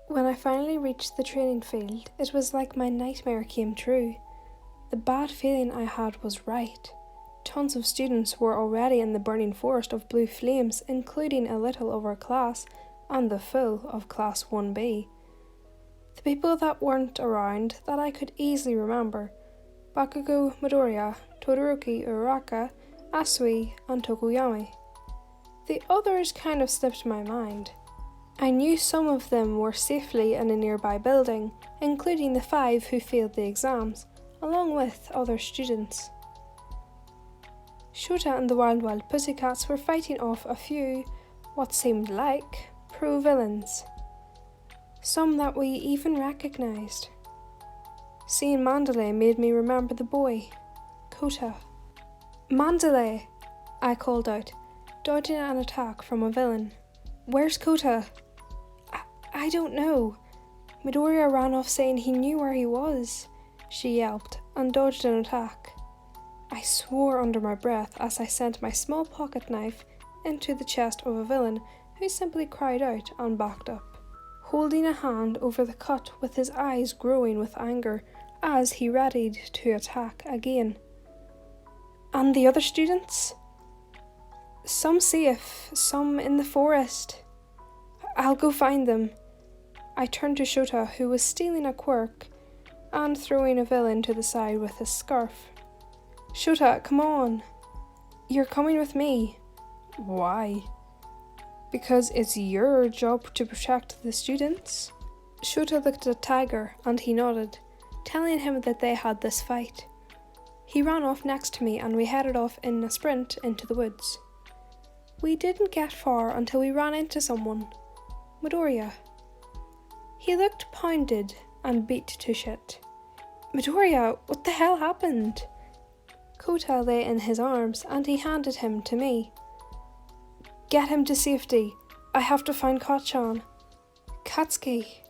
When I finally reached the training field, it was like my nightmare came true. The bad feeling I had was right. Tons of students were already in the burning forest of blue flames, including a little of our class and the full of Class 1B. The people that weren't around that I could easily remember: Bakugou, Midoriya, Todoroki, Uraraka, Asui, and Tokoyami. The others kind of slipped my mind. I knew some of them were safely in a nearby building, including the 5 who failed the exams, along with other students. Shota and the Wild Pussycats were fighting off a few, what seemed like, pro-villains. Some that we even recognised. Seeing Mandalay made me remember the boy, Kota. "Mandalay!" I called out, dodging an attack from a villain. "Where's Kota?" I don't know. Midoriya ran off saying he knew where he was, she yelped, and dodged an attack. I swore under my breath as I sent my small pocket knife into the chest of a villain who simply cried out and backed up, holding a hand over the cut with his eyes growing with anger as he readied to attack again. And the other students? Some safe, some in the forest. I'll go find them. I turned to Shota, who was stealing a quirk and throwing a villain to the side with his scarf. "Shota, come on. You're coming with me." "Why?" "Because it's your job to protect the students." Shota looked at Tiger and he nodded, telling him that they had this fight. He ran off next to me and we headed off in a sprint into the woods. We didn't get far until we ran into someone. Midoriya. He looked pounded and beat to shit. "Midoriya, what the hell happened?" Kota lay in his arms and he handed him to me. "Get him to safety. I have to find Kacchan." Katsuki.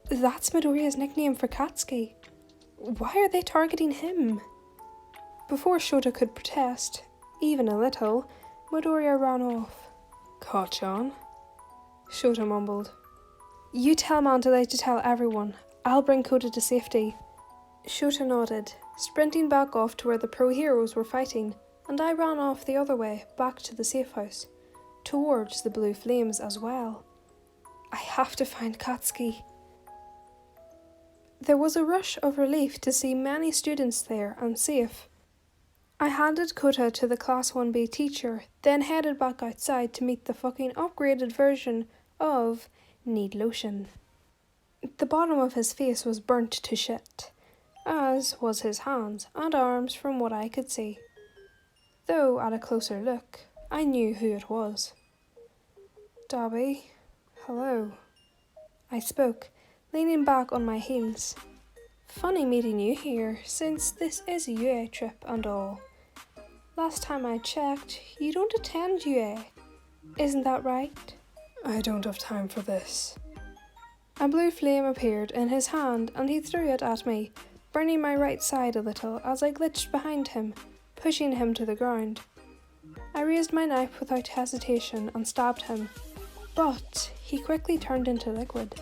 That's Midoriya's nickname for Katsuki. Why are they targeting him? Before Shota could protest, even a little, Midoriya ran off. "Kacchan?" Shota mumbled. "You tell Mandalay to tell everyone. I'll bring Kota to safety." Shota nodded, sprinting back off to where the pro-heroes were fighting, and I ran off the other way, back to the safe house, towards the blue flames as well. I have to find Katsuki. There was a rush of relief to see many students there and safe. I handed Kota to the Class 1B teacher, then headed back outside to meet the fucking upgraded version of Need Lotion. The bottom of his face was burnt to shit, as was his hands and arms from what I could see. Though at a closer look, I knew who it was. "Dobby, hello," I spoke, leaning back on my heels. "Funny meeting you here, since this is a UA trip and all. Last time I checked, you don't attend UA, isn't that right?" "I don't have time for this." A blue flame appeared in his hand and he threw it at me, burning my right side a little as I glitched behind him, pushing him to the ground. I raised my knife without hesitation and stabbed him, but he quickly turned into liquid.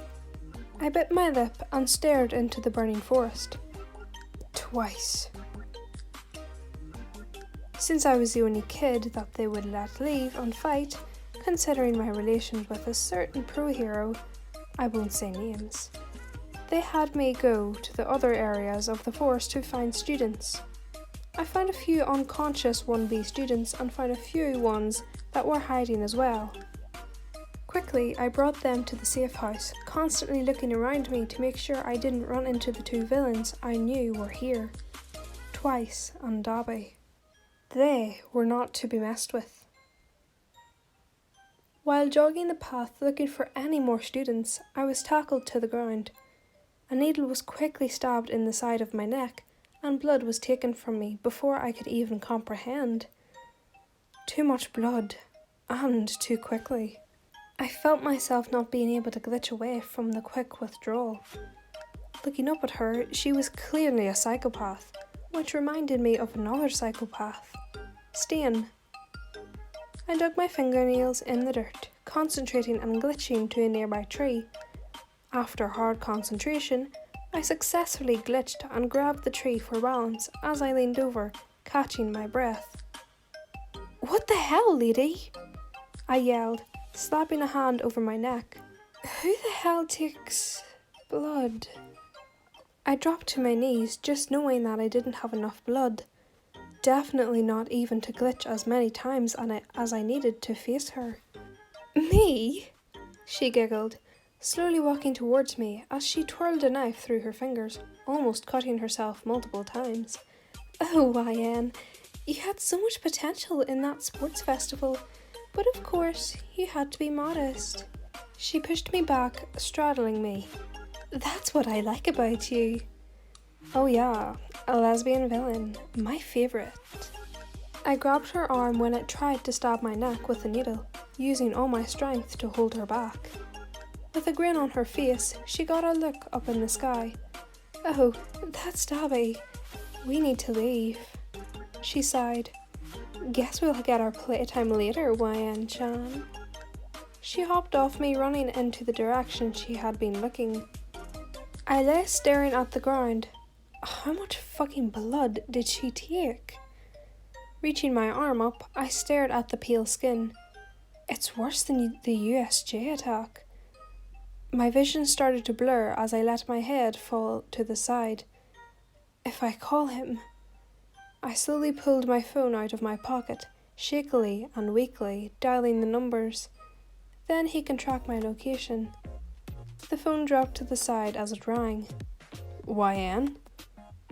I bit my lip and stared into the burning forest. Twice. Since I was the only kid that they would let leave and fight, considering my relations with a certain pro-hero, I won't say names, they had me go to the other areas of the forest to find students. I found a few unconscious 1B students and found a few ones that were hiding as well. Quickly, I brought them to the safe house, constantly looking around me to make sure I didn't run into the 2 villains I knew were here, Twice and Dobby. They were not to be messed with. While jogging the path looking for any more students, I was tackled to the ground. A needle was quickly stabbed in the side of my neck, and blood was taken from me before I could even comprehend. Too much blood, and too quickly. I felt myself not being able to glitch away from the quick withdrawal. Looking up at her, she was clearly a psychopath, which reminded me of another psychopath, Stain. I dug my fingernails in the dirt, concentrating and glitching to a nearby tree. After hard concentration, I successfully glitched and grabbed the tree for balance as I leaned over, catching my breath. "What the hell, lady?" I yelled, slapping a hand over my neck. "Who the hell takes blood?" I dropped to my knees, just knowing that I didn't have enough blood. Definitely not even to glitch as many times as I needed to face her. "Me?" she giggled, slowly walking towards me as she twirled a knife through her fingers, almost cutting herself multiple times. "Oh, YN, you had so much potential in that sports festival, but of course you had to be modest." She pushed me back, straddling me. "That's what I like about you." "Oh yeah, a lesbian villain, my favourite." I grabbed her arm when it tried to stab my neck with a needle, using all my strength to hold her back. With a grin on her face, she got a look up in the sky. "Oh, that's stabby. We need to leave." She sighed. "Guess we'll get our playtime later, YN-chan." She hopped off me, running into the direction she had been looking. I lay staring at the ground. How much fucking blood did she take? Reaching my arm up, I stared at the pale skin. It's worse than the USJ attack. My vision started to blur as I let my head fall to the side. If I call him... I slowly pulled my phone out of my pocket, shakily and weakly, dialing the numbers. Then he can track my location. The phone dropped to the side as it rang. "YN?"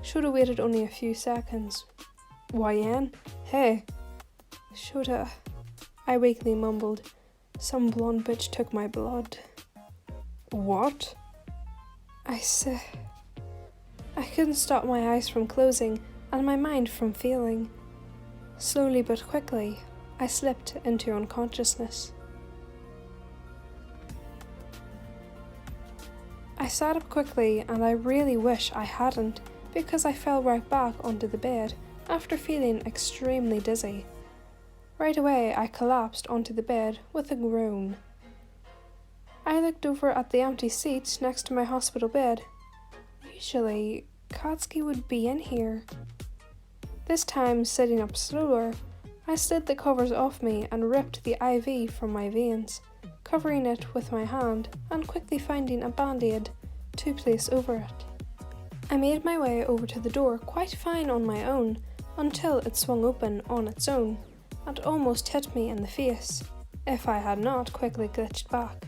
Should have waited only a few seconds. "YN? Hey." "Shoulda," I weakly mumbled. "Some blonde bitch took my blood." "What?" I couldn't stop my eyes from closing and my mind from feeling. Slowly but quickly, I slipped into unconsciousness. I sat up quickly, and I really wish I hadn't, because I fell right back onto the bed after feeling extremely dizzy. Right away I collapsed onto the bed with a groan. I looked over at the empty seat next to my hospital bed. Usually, Katsuki would be in here. This time, sitting up slower, I slid the covers off me and ripped the IV from my veins, covering it with my hand and quickly finding a band-aid to place over it. I made my way over to the door quite fine on my own until it swung open on its own and almost hit me in the face, if I had not quickly glitched back.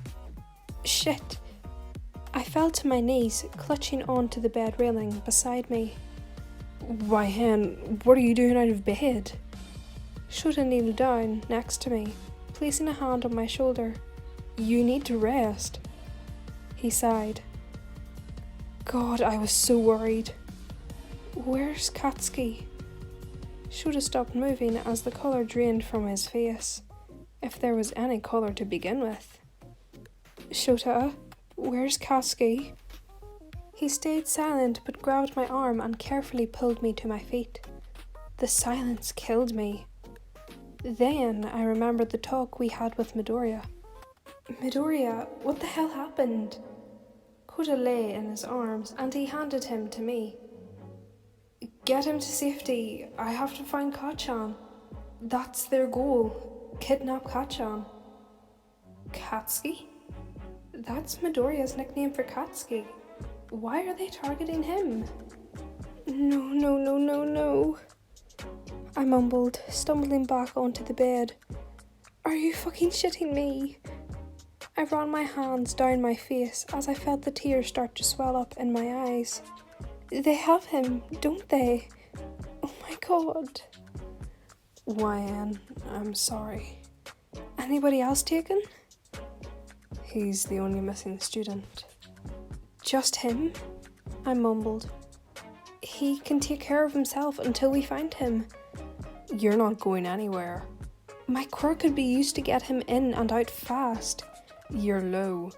Shit! I fell to my knees, clutching onto the bed railing beside me. "Why, Hen, what are you doing out of bed?" Shota kneeled down next to me, placing a hand on my shoulder. "You need to rest." He sighed. God, I was so worried. "Where's Katsuki?" Shota stopped moving as the colour drained from his face, if there was any colour to begin with. "Shota, where's Katsuki?" He stayed silent but grabbed my arm and carefully pulled me to my feet. The silence killed me. Then I remembered the talk we had with Midoriya. "Midoriya, what the hell happened?" Kota lay in his arms and he handed him to me. "Get him to safety. I have to find Kachan. That's their goal. Kidnap Kachan." "Katsuki? That's Midoriya's nickname for Katsuki. Why are they targeting him?" No. I mumbled, stumbling back onto the bed. "Are you fucking shitting me?" I ran my hands down my face as I felt the tears start to swell up in my eyes. They have him, don't they? Oh my god. "YN, I'm sorry. Anybody else taken?" "He's the only missing student." "Just him?" I mumbled. "He can take care of himself until we find him." "You're not going anywhere." "My quirk could be used to get him in and out fast." "You're low."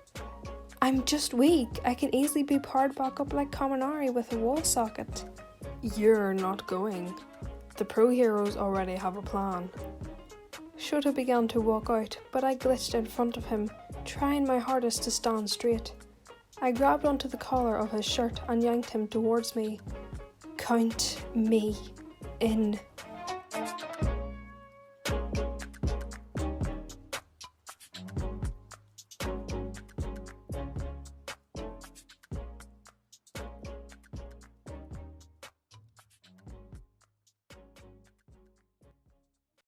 "I'm just weak. I can easily be powered back up like Kaminari with a wall socket." "You're not going. The pro heroes already have a plan." Shota began to walk out, but I glitched in front of him, trying my hardest to stand straight. I grabbed onto the collar of his shirt and yanked him towards me. Count me in.